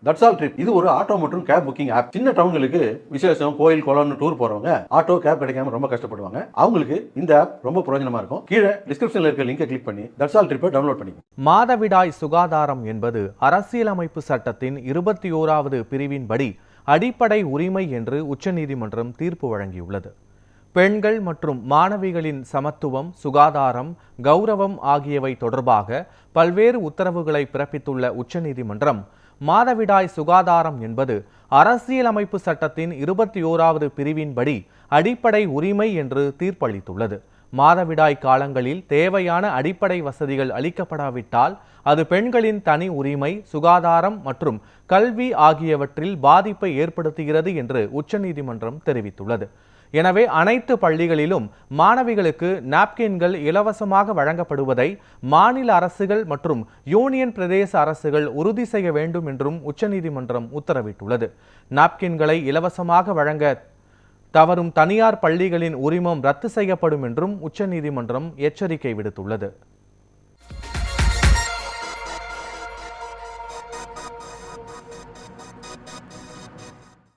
That's all trip இது ஒரு auto மற்றும் கேப் புக்கிங் ஆப். சின்ன டவுன்களுக்கு விசேஷம், கோயில், குளம்னு டூர் போறவங்க ஆட்டோ கேப் கிடைக்காம ரொம்ப கஷ்டப்படுவாங்க. அவங்களுக்கு இந்த ஆப் ரொம்ப பிரயோஜனமா இருக்கும். கீழே டிஸ்கிரிப்ஷன்ல இருக்க லிங்கை கிளிக் பண்ணி தட்ஸ் ஆல் ட்ரிப்பை டவுன்லோட் பண்ணிக்கோங்க. மாதவிடாய் சுகாதாரம் என்பது அரசியலமைப்பு சட்டத்தின் 21வது பிரிவின்படி அடிப்படை உரிமை என்று உச்சநீதிமன்றம் தீர்ப்பு வழங்கியுள்ளது. பெண்கள் மற்றும் மாணவிகளின் சமத்துவம், சுகாதாரம், கௌரவம் ஆகியவை தொடர்பாக பல்வேறு உத்தரவுகளை பிறப்பித்துள்ள உச்சநீதிமன்றம் மாதவிடாய் சுகாதாரம் என்பது அரசியலமைப்பு சட்டத்தின் 21வது பிரிவின்படி அடிப்படை உரிமை என்று தீர்ப்பளித்துள்ளது. மாதவிடாய் காலங்களில் தேவையான அடிப்படை வசதிகள் அளிக்கப்படாவிட்டால் அது பெண்களின் தனி உரிமை, சுகாதாரம் மற்றும் கல்வி ஆகியவற்றில் பாதிப்பை ஏற்படுத்துகிறது என்று உச்சநீதிமன்றம் தெரிவித்துள்ளது. எனவே அனைத்து பள்ளிகளிலும் மாணவிகளுக்கு நாப்கின்கள் இலவசமாக வழங்கப்படுவதை மாநில அரசுகள் மற்றும் யூனியன் பிரதேச அரசுகள் உறுதி செய்ய வேண்டும் என்றும் உச்சநீதிமன்றம் உத்தரவிட்டுள்ளது. நாப்கின்களை இலவசமாக வழங்க தவறும் தனியார் பள்ளிகளின் உரிமம் ரத்து செய்யப்படும் என்றும் உச்சநீதிமன்றம் எச்சரிக்கை விடுத்துள்ளது.